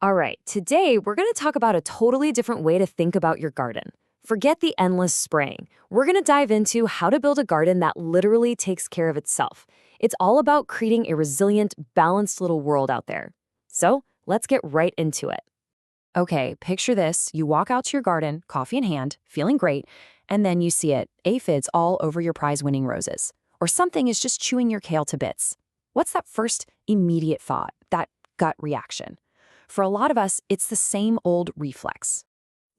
All right, today we're going to talk about a totally different way to think about your garden. Forget the endless spraying. We're going to dive into how to build a garden that literally takes care of itself. It's all about creating a resilient, balanced little world out there. So let's get right into it. Okay, picture this. You walk out to your garden, coffee in hand, feeling great, and then you see it, aphids all over your prize-winning roses. Or something is just chewing your kale to bits. What's that first immediate thought, that gut reaction? For a lot of us, it's the same old reflex.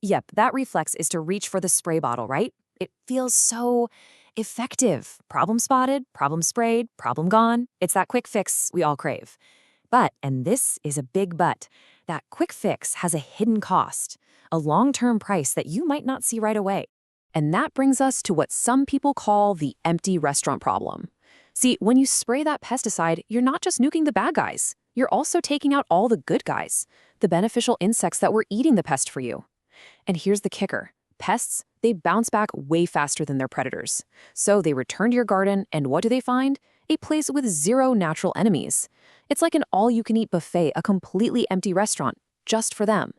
Yep, that reflex is to reach for the spray bottle, right? It feels so effective. Problem spotted, problem sprayed, problem gone. It's that quick fix we all crave. But, and this is a big but, that quick fix has a hidden cost, a long-term price that you might not see right away. And that brings us to what some people call the empty restaurant problem. See, when you spray that pesticide, you're not just nuking the bad guys. You're also taking out all the good guys, the beneficial insects that were eating the pest for you. And here's the kicker. Pests, they bounce back way faster than their predators. So they return to your garden, and what do they find? A place with zero natural enemies. It's like an all-you-can-eat buffet, a completely empty restaurant, just for them.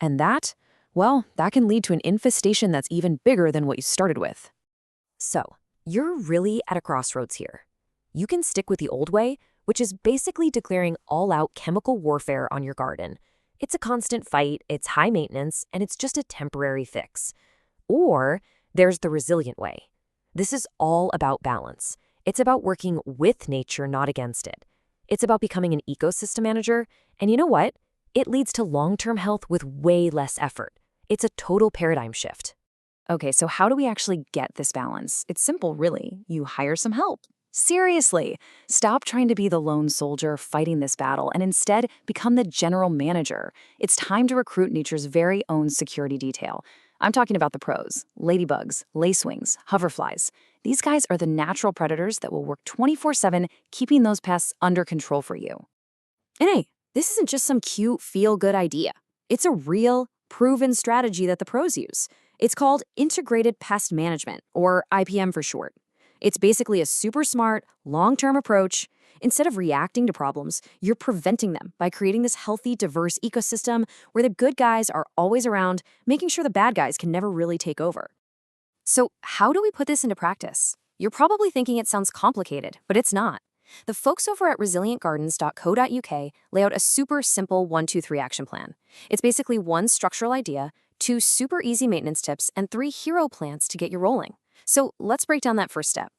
And that, well, that can lead to an infestation that's even bigger than what you started with. So, you're really at a crossroads here. You can stick with the old way, which is basically declaring all-out chemical warfare on your garden. It's a constant fight, it's high maintenance, and it's just a temporary fix. Or there's the resilient way. This is all about balance. It's about working with nature, not against it. It's about becoming an ecosystem manager, and you know what? It leads to long-term health with way less effort. It's a total paradigm shift. Okay, so how do we actually get this balance? It's simple, really. You hire some help. Seriously, stop trying to be the lone soldier fighting this battle and instead become the general manager. It's time to recruit nature's very own security detail. I'm talking about the pros, ladybugs, lacewings, hoverflies. These guys are the natural predators that will work 24/7, keeping those pests under control for you. And hey, this isn't just some cute, feel-good idea. It's a real, proven strategy that the pros use. It's called Integrated Pest Management, or IPM for short. It's basically a super smart, long-term approach. Instead of reacting to problems, you're preventing them by creating this healthy, diverse ecosystem where the good guys are always around, making sure the bad guys can never really take over. So how do we put this into practice? You're probably thinking it sounds complicated, but it's not. The folks over at resilientgardens.co.uk lay out a super simple 1-2-3 action plan. It's basically 1 structural idea, 2 super easy maintenance tips, and 3 hero plants to get you rolling. So let's break down that first step.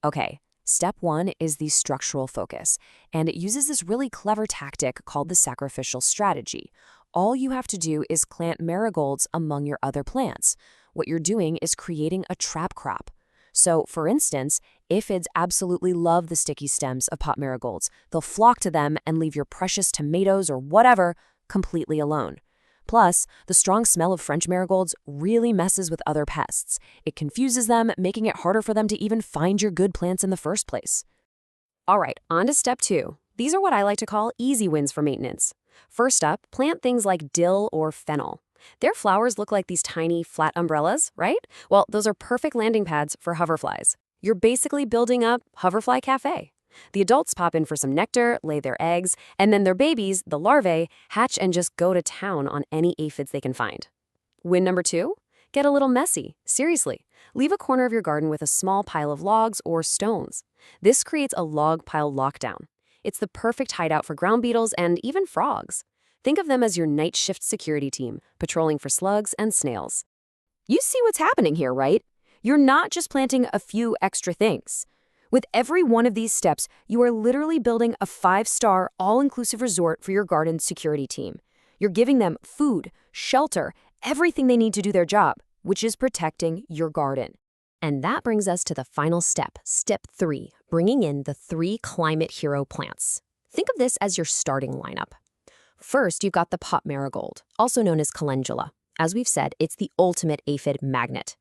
Okay, step 1 is the structural focus, and it uses this really clever tactic called the sacrificial strategy. All you have to do is plant marigolds among your other plants. What you're doing is creating a trap crop. So, for instance, aphids absolutely love the sticky stems of pot marigolds. They'll flock to them and leave your precious tomatoes or whatever completely alone. Plus, the strong smell of French marigolds really messes with other pests. It confuses them, making it harder for them to even find your good plants in the first place. All right, on to step 2. These are what I like to call easy wins for maintenance. First up, plant things like dill or fennel. Their flowers look like these tiny, flat umbrellas, right? Well, those are perfect landing pads for hoverflies. You're basically building a hoverfly cafe. The adults pop in for some nectar, lay their eggs, and then their babies, the larvae, hatch and just go to town on any aphids they can find. Win number 2? Get a little messy. Seriously. Leave a corner of your garden with a small pile of logs or stones. This creates a log pile lockdown. It's the perfect hideout for ground beetles and even frogs. Think of them as your night shift security team, patrolling for slugs and snails. You see what's happening here, right? You're not just planting a few extra things. With every one of these steps, you are literally building a 5-star, all-inclusive resort for your garden security team. You're giving them food, shelter, everything they need to do their job, which is protecting your garden. And that brings us to the final step, step 3, bringing in the 3 climate hero plants. Think of this as your starting lineup. First, you've got the pot marigold, also known as calendula. As we've said, it's the ultimate aphid magnet.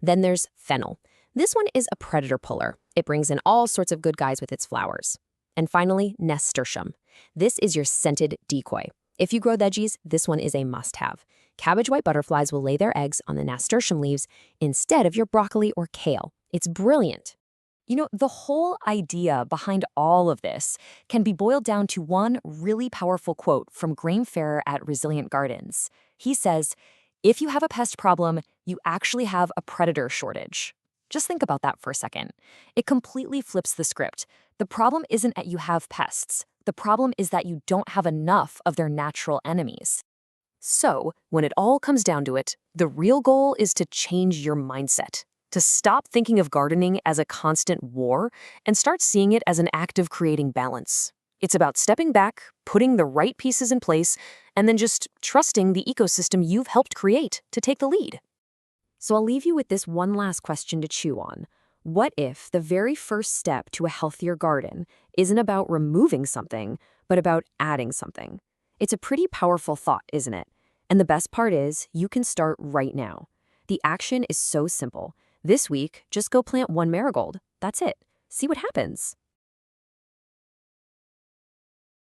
Then there's fennel. This one is a predator puller. It brings in all sorts of good guys with its flowers. And finally, nasturtium. This is your scented decoy. If you grow veggies, this one is a must-have. Cabbage white butterflies will lay their eggs on the nasturtium leaves instead of your broccoli or kale. It's brilliant. The whole idea behind all of this can be boiled down to one really powerful quote from Graeme Farrer at Resilient Gardens. He says, "If you have a pest problem, you actually have a predator shortage." Just think about that for a second. It completely flips the script. The problem isn't that you have pests. The problem is that you don't have enough of their natural enemies. So, when it all comes down to it, the real goal is to change your mindset, to stop thinking of gardening as a constant war and start seeing it as an act of creating balance. It's about stepping back, putting the right pieces in place, and then just trusting the ecosystem you've helped create to take the lead. So I'll leave you with this one last question to chew on. What if the very first step to a healthier garden isn't about removing something, but about adding something? It's a pretty powerful thought, isn't it? And the best part is, you can start right now. The action is so simple. This week, just go plant one marigold. That's it. See what happens.